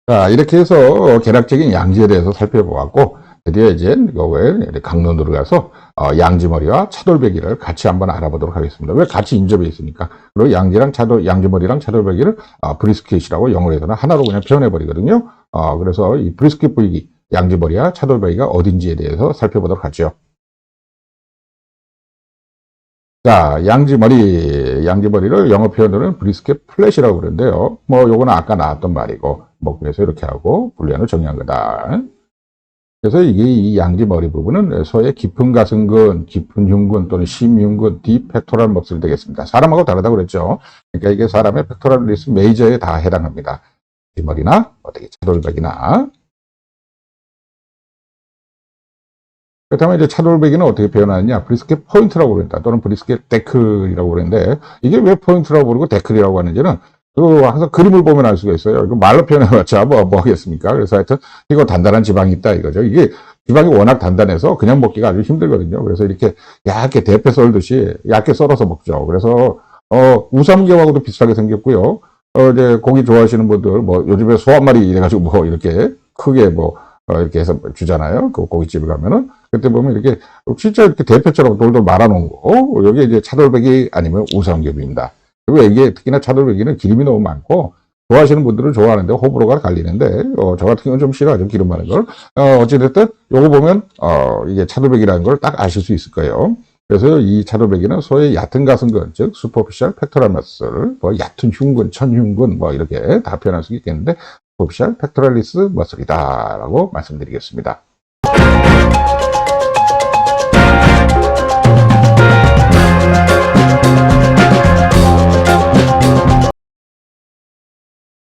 자, 이렇게 해서 개략적인 양지에 대해서 살펴보았고, 드디어 이제 이거에 강론으로 들어가서 양지머리와 차돌배기를 같이 한번 알아보도록 하겠습니다. 왜 같이 인접해 있으니까. 그리고 양지머리랑 차돌배기를 브리스켓이라고 영어에서는 하나로 그냥 표현해 버리거든요. 그래서 이 브리스켓 부위기, 양지머리와 차돌배기가 어딘지에 대해서 살펴보도록 하죠. 자, 양지머리를 영어 표현으로는 브리스켓 플랫이라고 그러는데요. 뭐, 요거는 아까 나왔던 말이고, 뭐, 그래서 이렇게 하고, 분류안을 정리한 거다. 그래서 이게 이 양지머리 부분은 소의 깊은 가슴근, 깊은 흉근 또는 심흉근, 디펙토럴 머슬이 되겠습니다. 사람하고 다르다고 그랬죠. 그러니까 이게 사람의 펙토럴리스 메이저에 다 해당합니다. 머리나, 어떻게 차돌백이나. 그렇다면 이제 차돌배기는 어떻게 표현하느냐? 브리스켓 포인트라고 그런다. 또는 브리스켓 데클이라고 그러는데, 이게 왜 포인트라고 부르고 데클이라고 하는지는, 항상 그림을 보면 알 수가 있어요. 이거 말로 표현해봤자 뭐 하겠습니까? 그래서 하여튼, 이거 단단한 지방이 있다 이거죠. 이게 지방이 워낙 단단해서 그냥 먹기가 아주 힘들거든요. 그래서 이렇게 얇게 대패 썰듯이 얇게 썰어서 먹죠. 그래서, 우삼겹하고도 비슷하게 생겼고요. 이제 고기 좋아하시는 분들, 뭐, 요즘에 소 한 마리 이래가지고 뭐, 이렇게 크게 뭐, 이렇게 해서 주잖아요. 그 고깃집에 가면은. 그때 보면 이렇게, 진짜 이렇게 대패처럼 돌돌 말아놓은 거. 여기 이제 차돌배기 아니면 우삼겹입니다. 그리고 이게 특히나 차돌배기는 기름이 너무 많고, 좋아하시는 분들은 좋아하는데 호불호가 갈리는데, 저 같은 경우는 좀 싫어하죠. 기름 많은 걸. 어찌됐든, 요거 보면, 이게 차돌배기라는 걸 딱 아실 수 있을 거예요. 그래서 이 차돌배기는 소의 얕은 가슴근, 즉, 슈퍼피셜 펙토럴 머슬, 뭐, 얕은 흉근, 천흉근, 뭐, 이렇게 다 표현할 수 있겠는데, 슈퍼피셜 펙토럴리스 머슬이다. 라고 말씀드리겠습니다.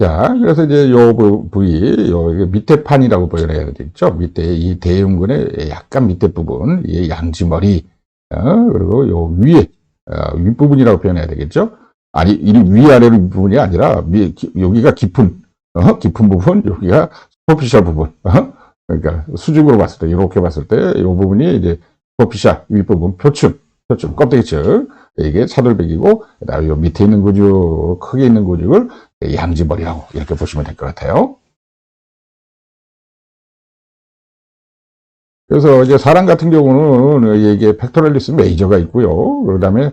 자, 그래서 이제 요 부위, 요 밑에 판이라고 표현해야 되겠죠. 밑에 이 대흉근의 약간 밑에 부분, 이 양지머리, 그리고 요 위에, 윗부분이라고 표현해야 되겠죠. 아니, 이 위아래로 부분이 아니라, 여기가 깊은 부분, 여기가 슈퍼피셜 부분, 그러니까 수직으로 봤을 때, 이렇게 봤을 때, 이 부분이 이제 슈퍼피셜 윗부분, 표층, 껍데기 측, 이게 차돌배기고, 그다음에 요 밑에 있는 근육, 크게 있는 근육을 양지머리라고 이렇게 보시면 될 것 같아요. 그래서 이제 사람 같은 경우는 이게 펙토럴리스 메이저가 있고요. 그다음에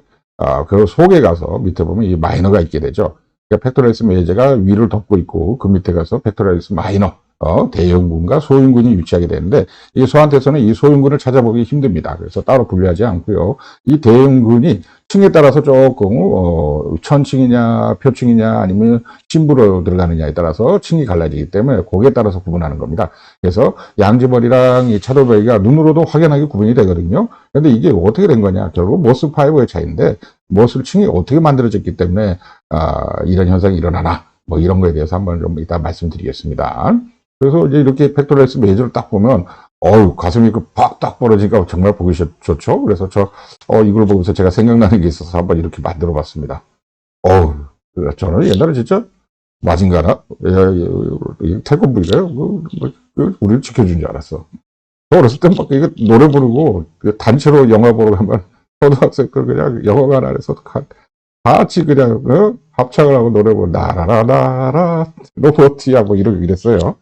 그 속에 가서 밑에 보면 이 마이너가 있게 되죠. 그러니까 펙토럴리스 메이저가 위를 덮고 있고 그 밑에 가서 펙토럴리스 마이너, 대흉근과 소흉근이 위치하게 되는데 이 소한테서는 이 소흉근을 찾아보기 힘듭니다. 그래서 따로 분류하지 않고요. 이 대흉근이 층에 따라서 조금 천층이냐 표층이냐 아니면 심부로 들어가느냐에 따라서 층이 갈라지기 때문에 거기에 따라서 구분하는 겁니다. 그래서 양지머리랑 이 차돌배기가 눈으로도 확연하게 구분이 되거든요. 그런데 이게 어떻게 된 거냐? 결국 머슬 파이버의 차이인데 머슬 층이 어떻게 만들어졌기 때문에 이런 현상이 일어나나 뭐 이런 거에 대해서 한번 좀 이따 말씀드리겠습니다. 그래서 이제 이렇게 펙토럴리스 메이저를 딱 보면 가슴이 팍딱 벌어지니까 정말 보기 좋죠. 그래서 이걸 보면서 제가 생각나는 게 있어서 한번 이렇게 만들어 봤습니다. 저는 옛날에 진짜 마징가나? 태권브이가요? 우리를 지켜준 줄 알았어. 어렸을 때 막 이거 노래 부르고 단체로 영화 보러 가면 초등학생들 그냥 영화관 안에서 같이 그냥 합창을 하고 노래 부르고 나라라라라 로봇이야 뭐 이랬어요.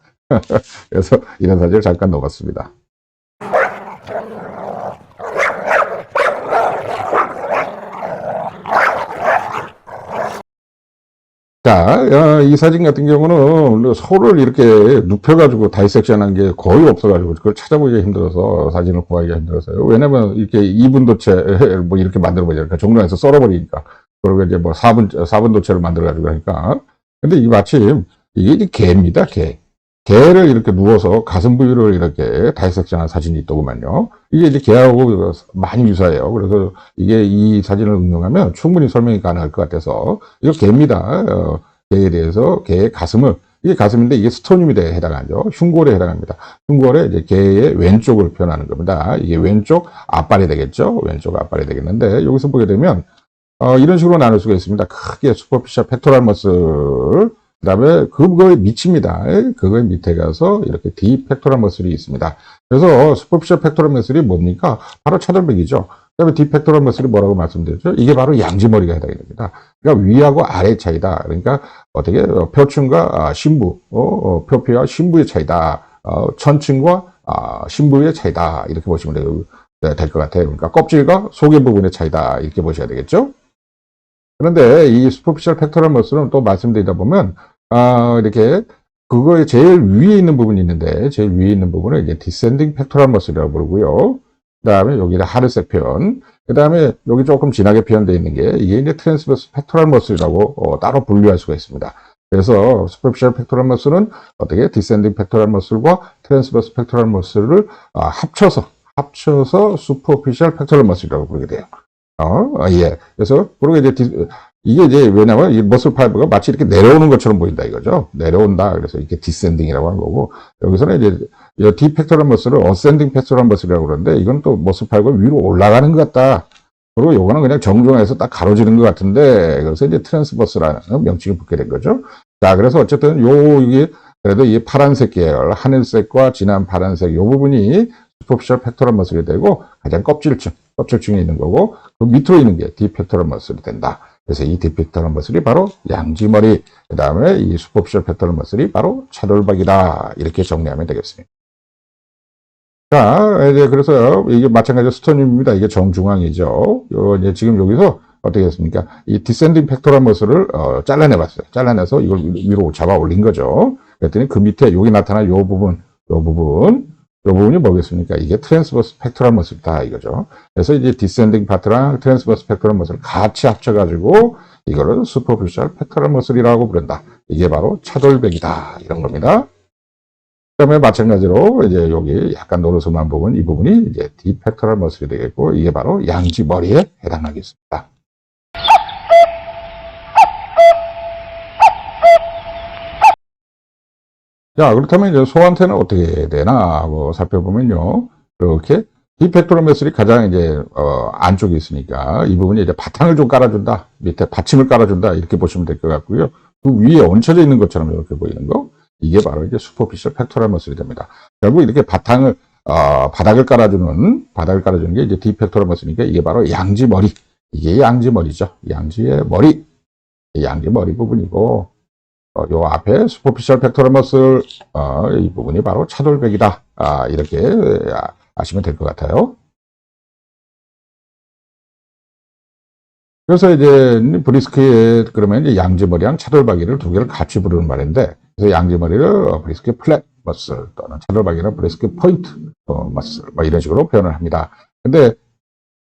그래서 이런 사진을 잠깐 넣어봤습니다. 자, 이 사진 같은 경우는 소를 이렇게 눕혀가지고 다이섹션한 게 거의 없어가지고 그걸 찾아보기가 힘들어서 사진을 구하기가 힘들어서요. 왜냐면 이렇게 2분 도체 뭐 이렇게 만들어버리니까 그러니까 종량에서 썰어버리니까 그리고 이제 뭐 4분 도체를 만들어가지고 하니까 근데 이 마침 이게 이제 개입니다. 개를 이렇게 누워서 가슴 부위를 이렇게 다이섹션한 사진이 있더구만요. 이게 이제 개하고 많이 유사해요. 그래서 이게 이 사진을 응용하면 충분히 설명이 가능할 것 같아서 이거 개입니다. 개에 대해서 개의 가슴을 이게 가슴인데 이게 스토늄에 해당하죠. 흉골에 해당합니다. 흉골에 이제 개의 왼쪽을 표현하는 겁니다. 이게 왼쪽 앞발이 되겠죠. 왼쪽 앞발이 되겠는데 여기서 보게 되면 이런 식으로 나눌 수가 있습니다. 크게 슈퍼피셜 펙토럴 머슬 그 다음에 그거의 밑입니다. 그거의 밑에 가서 이렇게 딥 펙토럴 머슬이 있습니다. 그래서 슈퍼피셜 펙토럴 머슬이 뭡니까? 바로 차돌배기죠. 그다음에 디펙토럴 머슬이 뭐라고 말씀드렸죠? 이게 바로 양지머리가 해당이 됩니다. 그러니까 위하고 아래 차이다. 그러니까 어떻게 표층과 신부, 표피와 신부의 차이다. 천층과 신부의 차이다. 이렇게 보시면 될 것 같아요. 그러니까 껍질과 속의 부분의 차이다. 이렇게 보셔야 되겠죠? 그런데 이 superficial pectoral muscle은 또 말씀드리다 보면 이렇게 그거의 제일 위에 있는 부분이 있는데 제일 위에 있는 부분을 이제 descending pectoral muscle이라고 부르고요. 그 다음에 여기는 하늘색 표현. 그 다음에 여기 조금 진하게 표현되어 있는 게 이게 이제 transverse pectoral muscle이라고 따로 분류할 수가 있습니다. 그래서 superficial pectoral muscle은 어떻게 descending pectoral muscle과 transverse pectoral muscle을 합쳐서 superficial pectoral muscle이라고 부르게 돼요. 예. 그래서 그리고 이게 이제 왜냐면 이 머슬 파이브가 마치 이렇게 내려오는 것처럼 보인다 이거죠. 내려온다. 그래서 이게 디센딩이라고 하는 거고, 여기서는 이제 이 디펙토럴 머슬을 어센딩 펙토럴 머슬이라고 그러는데, 이건 또 머슬 파이브가 위로 올라가는 것 같다. 그리고 요거는 그냥 정중앙에서 딱 가로지는 것 같은데, 그래서 이제 트랜스버스라는 명칭이 붙게 된 거죠. 자, 그래서 어쨌든 이게 그래도 이 파란색 계열, 하늘색과 진한 파란색 요 부분이 슈퍼피셜 펙토럴 머슬이 되고, 가장 껍질층에 있는 거고, 그 밑으로 있는 게 디펙토럴 머슬이 된다. 그래서 이 디펙토럴 머슬이 바로 양지머리, 그 다음에 이 슈퍼피셜 펙토럴 머슬이 바로 차돌박이다. 이렇게 정리하면 되겠습니다. 자, 이제 그래서 이게 마찬가지로 스토늄입니다. 이게 정중앙이죠. 이제 지금 여기서 어떻게 했습니까? 이 디센딩 펙토럴 머슬을 잘라내봤어요. 잘라내서 이걸 위로 잡아 올린 거죠. 그랬더니 그 밑에 여기 나타난 요 부분이 뭐겠습니까? 이게 트랜스버스 펙토럴 머슬이다 이거죠. 그래서 이제 디센딩 파트랑 트랜스버스 펙토럴 머슬을 같이 합쳐가지고 이거를 슈퍼피셜 펙토럴 머슬이라고 부른다. 이게 바로 차돌백이다 이런 겁니다. 그다음에 마찬가지로 이제 여기 약간 노르스만 부분 이 부분이 이제 디펙토럴 머슬이 되겠고 이게 바로 양지 머리에 해당하겠습니다. 자, 그렇다면 이제 소한테는 어떻게 되나 하고 살펴보면요. 이렇게 디펙토럴 머슬이 가장 이제 안쪽에 있으니까 이 부분이 이제 바탕을 좀 깔아준다. 밑에 받침을 깔아준다. 이렇게 보시면 될 것 같고요. 그 위에 얹혀져 있는 것처럼 이렇게 보이는 거. 이게 바로 이제 슈퍼피셜 펙토럴 머슬이 됩니다. 결국 이렇게 바닥을 깔아주는 게 이제 디펙토럴 머슬이니까 이게 바로 양지 머리. 이게 양지 머리죠. 양지의 머리. 양지 머리 부분이고, 요 앞에 슈퍼피셜 펙토럴 머슬, 이 부분이 바로 차돌백이다. 이렇게 아시면 될 것 같아요. 그래서 이제 브리스켓 그러면 이제 양지머리랑 차돌박이를 두 개를 같이 부르는 말인데, 그래서 양지머리를 브리스켓 플랫 머슬 또는 차돌박이를 브리스켓 포인트 머슬 뭐 이런 식으로 표현을 합니다.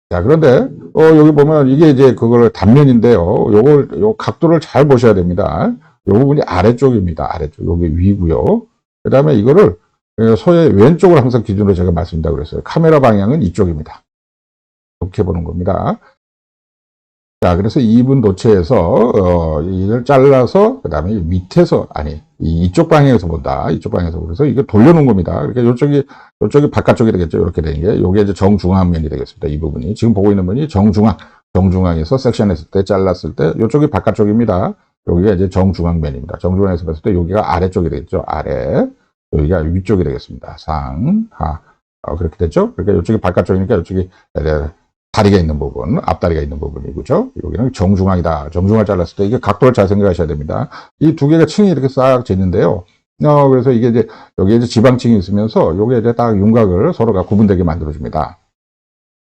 그런데 여기 보면 이게 이제 그걸 단면인데요. 요 각도를 잘 보셔야 됩니다. 요 부분이 아래쪽입니다. 아래쪽 여기 위고요. 그다음에 이거를 소의 왼쪽을 항상 기준으로 제가 말씀드린다고 그랬어요. 카메라 방향은 이쪽입니다. 이렇게 보는 겁니다. 자, 그래서 2분 도체에서 이걸 잘라서 그다음에 밑에서 이쪽 방향에서 본다. 이쪽 방향에서 그래서 이거 돌려놓은 겁니다. 그러니까 이쪽이 바깥쪽이 되겠죠. 이렇게 되는 게 이게 이제 정중앙면이 되겠습니다. 이 부분이 지금 보고 있는 분이 정중앙에서 섹션했을 때 잘랐을 때 이쪽이 바깥쪽입니다. 여기가 이제 정중앙면입니다. 정중앙에서 봤을 때 여기가 아래쪽이 되겠죠. 아래 여기가 위쪽이 되겠습니다. 상하 그렇게 됐죠. 그러니까 이쪽이 바깥쪽이니까 이쪽이 다리가 있는 부분, 앞다리가 있는 부분이, 그죠? 여기는 정중앙이다. 정중앙을 잘랐을 때, 이게 각도를 잘 생각하셔야 됩니다. 이 두 개가 층이 이렇게 싹 재는데요. 그래서 이게 이제, 여기에 이제 지방층이 있으면서, 요게 이제 딱 윤곽을 서로가 구분되게 만들어줍니다.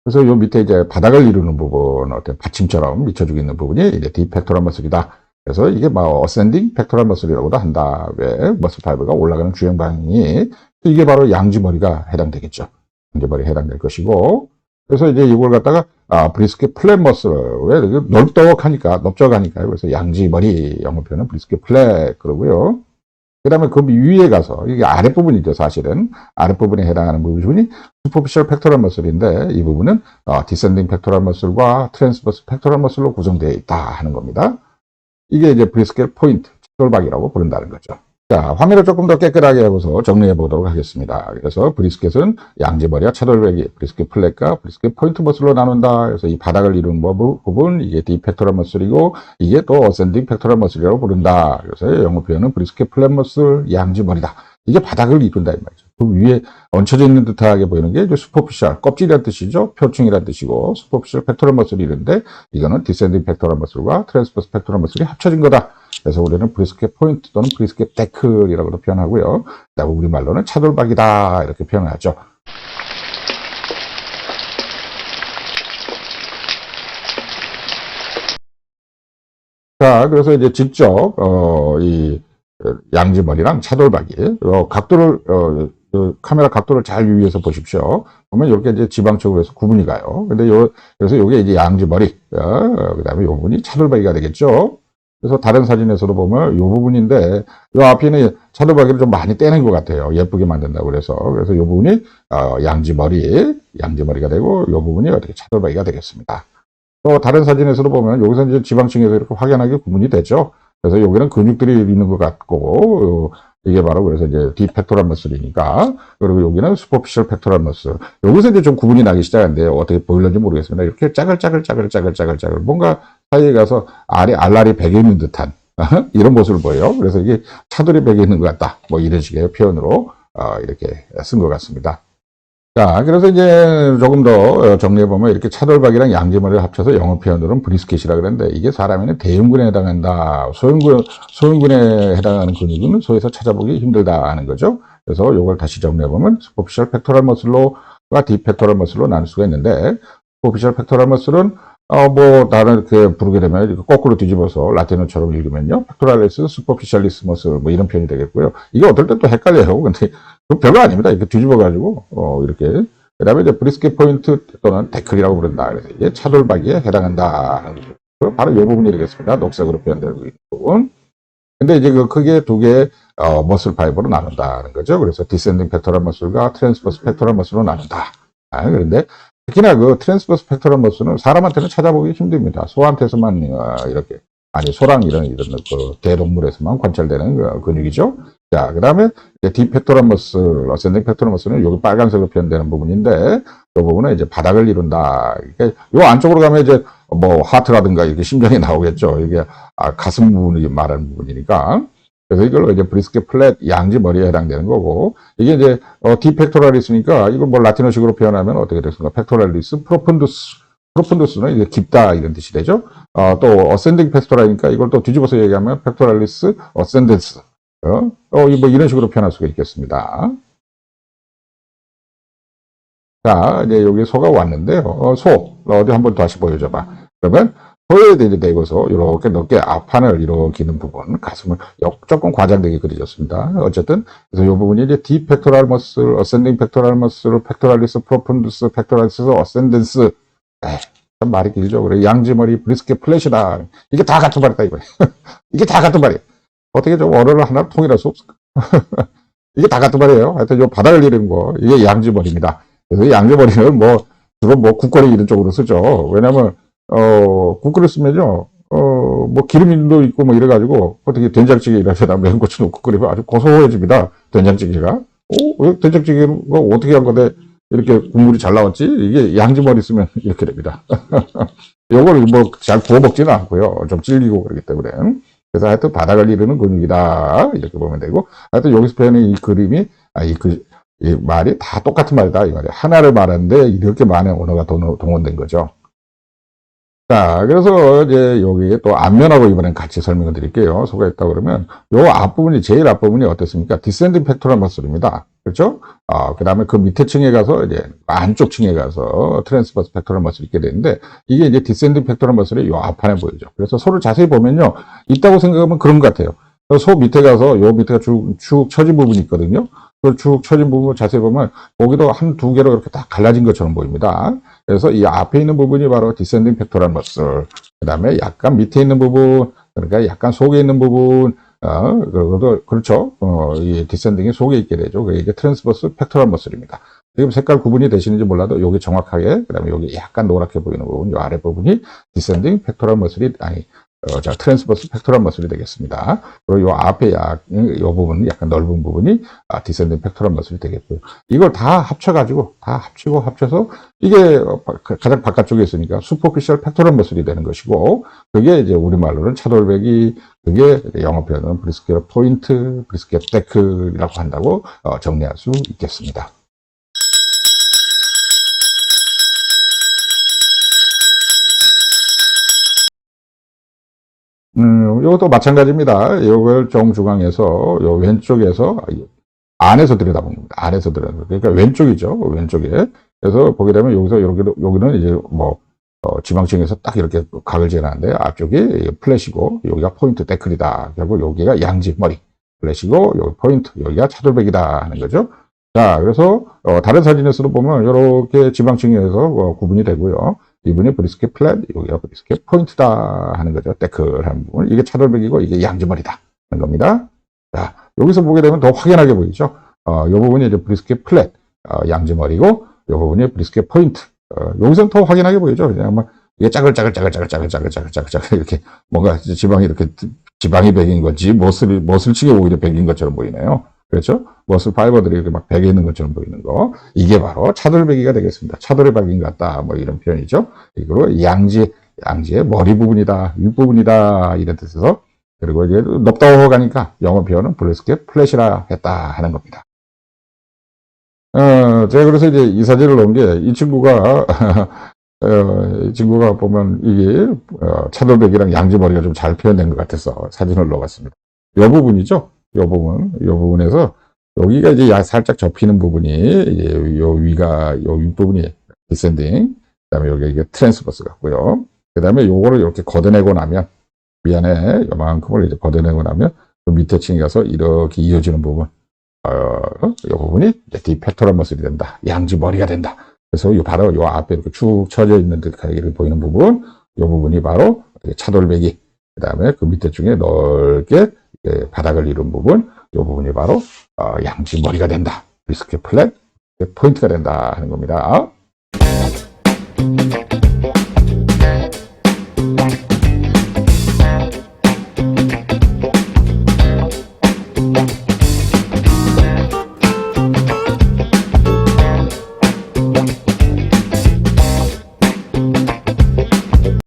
그래서 요 밑에 이제 바닥을 이루는 부분, 어떤 받침처럼 미쳐주고 있는 부분이 이제 디펙토럴 머슬이다. 그래서 이게 어센딩 펙토럴 머슬이라고도 한다. 왜? 머슬 파이브가 올라가는 주행 방향이, 이게 바로 양지머리가 해당되겠죠. 양지머리에 해당될 것이고, 그래서 이제 이걸 갖다가 브리스켓 플랫 머슬 왜 넓적하니까요. 그래서 양지 머리 영어 표현은 브리스켓 플랫 그러고요. 그다음에 그 위에 가서 이게 아랫부분이죠. 사실은 아랫부분에 해당하는 부분이 슈퍼피셜 펙토럴 머슬인데 이 부분은 디센딩 펙토럴 머슬과 트랜스버스 펙토럴 머슬로 구성되어 있다 하는 겁니다. 이게 이제 브리스켓 포인트 차돌박이라고 부른다는 거죠. 자, 화면을 조금 더 깨끗하게 해서 정리해 보도록 하겠습니다. 그래서 브리스켓은 양지머리와 차돌박이, 브리스켓 플랫과 브리스켓 포인트 머슬로 나눈다. 그래서 이 바닥을 이루는 부분, 이게 디펙토럴 머슬이고, 이게 또 어센딩 펙토럴 머슬이라고 부른다. 그래서 영어 표현은 브리스켓 플랫 머슬, 양지머리다. 이게 바닥을 이룬다 이 말이죠. 그 위에 얹혀져 있는 듯하게 보이는 게 이제 슈퍼피셜, 껍질이란 뜻이죠. 표층이란 뜻이고, 슈퍼피셜 팩토럴 머슬이 이런데, 이거는 디센딩 팩토럴 머슬과 트랜스버스 팩토럴 머슬이 합쳐진 거다. 그래서 우리는 브리스켓 포인트 또는 브리스켓 데클이라고도 표현하고요. 그다음에 우리말로는 차돌박이다. 이렇게 표현을 하죠. 자, 그래서 이제 직접, 이, 양지머리랑 차돌박이, 각도를, 카메라 각도를 잘 유의해서 보십시오. 보면 이렇게 이제 지방쪽으로 해서 구분이 가요. 근데 그래서 요게 이제 양지머리, 그 다음에 요 부분이 차돌박이가 되겠죠. 그래서 다른 사진에서도 보면 요 부분인데, 요 앞에는 차돌박이를 좀 많이 떼는 것 같아요. 예쁘게 만든다고 그래서. 그래서 요 부분이, 양지머리가 되고, 요 부분이 어떻게 차돌박이가 되겠습니다. 또 다른 사진에서도 보면 여기서 이제 지방층에서 이렇게 확연하게 구분이 되죠. 그래서 여기는 근육들이 있는 것 같고, 이게 바로 그래서 이제 디펙토럴 머슬이니까, 그리고 여기는 슈퍼피셜 펙토럴 머슬. 여기서 이제 좀 구분이 나기 시작하는데요. 어떻게 보일는지 모르겠습니다. 이렇게 짜글짜글 뭔가 사이에 가서 알알이 베겨 있는 듯한 이런 모습을 보여요. 그래서 이게 차돌이 베겨 있는 것 같다. 뭐 이런 식의 표현으로 이렇게 쓴 것 같습니다. 자, 그래서 이제 조금 더 정리해보면 이렇게 차돌박이랑 양지머리를 합쳐서 영어 표현으로는 브리스켓이라 그러는데 이게 사람에는 대흉근에 해당한다. 소흉근에 해당하는 근육은 소에서 찾아보기 힘들다 하는 거죠. 그래서 이걸 다시 정리해보면 슈퍼피셜 팩토럴 머슬과 디펙토럴 머슬로 나눌 수가 있는데 슈퍼피셜 팩토럴 머슬은 뭐 다른 이렇게 부르게 되면 거꾸로 뒤집어서 라틴어처럼 읽으면요. 팩토랄리스, 슈퍼피셜리스 머슬 뭐 이런 표현이 되겠고요. 이게 어떨 때 또 헷갈려요. 근데 그 별거 아닙니다. 이렇게 뒤집어가지고, 이렇게. 그 다음에 이제 브리스켓 포인트 또는 데클이라고 부른다. 그래서 이게 차돌박이에 해당한다. 바로 이 부분이 되겠습니다. 녹색으로 표현되고 있는 부분. 근데 이제 그 크게 두 개의, 머슬 파이브로 나눈다는 거죠. 그래서 디센딩 팩토럴 머슬과 트랜스버스 팩토럴 머슬로 나눈다. 그런데 특히나 그 트랜스버스 팩토럴 머슬은 사람한테는 찾아보기 힘듭니다. 소한테서만, 이렇게. 아니, 소랑 이런 그 대동물에서만 관찰되는 그 근육이죠. 자, 그 다음에 디펙토럴 머슬, 어센딩 팩토럴 머슬은 여기 빨간색으로 표현되는 부분인데, 이 부분은 이제 바닥을 이룬다. 그러니까 요 안쪽으로 가면 이제 뭐 하트라든가 이렇게 심장이 나오겠죠. 이게 가슴 부분이 말하는 부분이니까. 그래서 이걸로 이제 브리스켓 플랫 양지 머리에 해당되는 거고, 이게 이제 디펙토럴리스니까 이걸 뭐 라틴어식으로 표현하면 어떻게 되겠습니까? 팩토랄리스, 프로푼두스는 이제 깊다 이런 뜻이 되죠. 또 어센딩 팩토랄이니까 이걸 또 뒤집어서 얘기하면 팩토랄리스 어센덴스. 뭐 이런 식으로 표현할 수가 있겠습니다. 자, 이제 여기 소가 왔는데요. 소 어디 한번 다시 보여줘봐. 그러면 소에 대고서 이렇게 넓게 앞판을 이렇게 있는 부분, 가슴을 조금 과장되게 그려졌습니다. 어쨌든 그래서 이 부분이 이제 디펙토랄 머슬, 어센딩 펙토랄 머슬, 팩토랄리스 프로푼두스, 팩토랄리스 어센덴스. 참 말이 길죠. 그래 양지머리 브리스켓 플랫이다. 이게 다 같은 말이다 이거야. 이게 다 같은 말이야. 어떻게 좀 언어를 하나 통일할 수 없을까? 이게 다 같은 말이에요. 하여튼 요 바닥을 이루는 거 이게 양지머리입니다. 그래서 양지머리는 뭐 주로 뭐 국거리 이런 쪽으로 쓰죠. 왜냐면 국거리 쓰면요. 뭐 기름도 있고 뭐 이래가지고 어떻게 된장찌개 이라서나 매운 고추 넣고 끓이면 아주 고소해집니다. 된장찌개가. 왜 된장찌개가 어떻게 한 건데 이렇게 국물이 잘 나왔지? 이게 양지머리 쓰면 이렇게 됩니다. 요걸 뭐 잘 구워 먹지는 않고요. 좀 질기고 그러기 때문에. 그래서 하여튼 바닥을 이루는 근육이다. 이렇게 보면 되고. 하여튼 여기서 표현한 이 그림이, 이 말이 다 똑같은 말이다. 이 말이야. 하나를 말하는데 이렇게 많은 언어가 동원된 거죠. 자, 그래서 이제 여기 또 앞면하고 이번엔 같이 설명을 드릴게요. 소가 있다 그러면 요 앞부분이 제일 앞부분이 어떻습니까? 디센딩 팩토럴 머슬입니다. 그렇죠? 그 다음에 그 밑에 층에 가서 이제 안쪽 층에 가서 트랜스버스 팩토럴 머슬이 있게 되는데 이게 이제 디센딩 팩토럴 머슬이 요 앞판에 보이죠. 그래서 소를 자세히 보면요. 있다고 생각하면 그런 것 같아요. 소 밑에 가서 요 밑에가 쭉 처진 부분이 있거든요. 그 쭉 처진 부분을 자세히 보면 거기도 두 개로 이렇게 딱 갈라진 것처럼 보입니다. 그래서 이 앞에 있는 부분이 바로 디센딩 팩토럴 머슬. 그 다음에 약간 밑에 있는 부분, 그러니까 약간 속에 있는 부분, 그것도, 그렇죠. 이 디센딩이 속에 있게 되죠. 그게 이제 트랜스버스 팩토럴 머슬입니다. 지금 색깔 구분이 되시는지 몰라도 여기 정확하게, 그 다음에 여기 약간 노랗게 보이는 부분, 이 아래 부분이 디센딩 팩토럴 머슬이, 자, 트랜스버스 팩토럴 머슬이 되겠습니다. 그리고 요 앞에 요 부분은 약간 넓은 부분이 디센딩 팩토럴 머슬이 되겠고요. 이걸 다 합쳐가지고, 합쳐서 이게 가장 바깥쪽에 있으니까 슈퍼피셜 팩토럴 머슬이 되는 것이고, 그게 이제 우리말로는 차돌배기, 그게 영어 표현은 브리스켓 포인트, 브리스켓 데크라고 한다고 정리할 수 있겠습니다. 이것도 마찬가지입니다. 이걸 정중앙에서, 요 왼쪽에서, 안에서 들여다봅니다. 안에서 들여다봅니다. 그러니까 왼쪽이죠. 왼쪽에. 그래서 보게 되면 여기서, 여기는 이제 뭐, 지방층에서 딱 이렇게 각을 지어놨는데, 앞쪽이 플랫이고, 여기가 포인트 데클이다. 결국 여기가 양지 머리. 플랫이고, 여기 포인트, 여기가 차돌백이다. 하는 거죠. 자, 그래서, 다른 사진에서도 보면, 이렇게 지방층에서 구분이 되고요. 이분이 브리스켓 플랫, 여기가 브리스켓 포인트다 하는 거죠. 데클하는 부분. 이게 차돌백이고 이게 양지머리다 하는 겁니다. 자, 여기서 보게 되면 더 확연하게 보이죠. 이 부분이 이제 브리스켓 플랫, 양지머리고, 이 부분이 브리스켓 포인트. 여기서는 더 확연하게 보이죠. 그냥 막 이게 짜글짜글 이렇게 뭔가 지방이 이렇게 지방이 백인 건지 머슬치게 오히려 백인 것처럼 보이네요. 그렇죠? 머슬 파이버들이 이렇게 막 베개 있는 것처럼 보이는 거. 이게 바로 차돌배기가 되겠습니다. 차돌의 박인 같다. 뭐 이런 표현이죠. 이거로 양지의 머리 부분이다. 윗부분이다. 이런 뜻에서. 그리고 이게 넓다워가니까 영어 표현은 브리스켓 플랫이라 했다 하는 겁니다. 제가 그래서 이제 이 사진을 넣은 게 이 친구가, 이 친구가 보면 이게 차돌배기랑 양지머리가 좀 잘 표현된 것 같아서 사진을 넣어봤습니다. 이 부분이죠. 이 부분에서 여기가 이제 살짝 접히는 부분이 이제 요 윗부분이 디센딩, 그다음에 여기 이게 트랜스버스 같고요. 그다음에 요거를 이렇게 걷어내고 나면 위안에 요만큼을 이제 걷어내고 나면 그 밑에 층에 가서 이렇게 이어지는 부분, 이 부분이 이제 디팩토럴 머슬이 된다. 양지 머리가 된다. 그래서 바로 요 앞에 이렇게 쭉 쳐져 있는 듯하게 보이는 부분, 이 부분이 바로 차돌배기. 그다음에 그 밑에 중에 넓게 바닥을 이룬 부분, 이 부분이 바로 양지 머리가 된다. 브리스켓 플랫 포인트가 된다 하는 겁니다.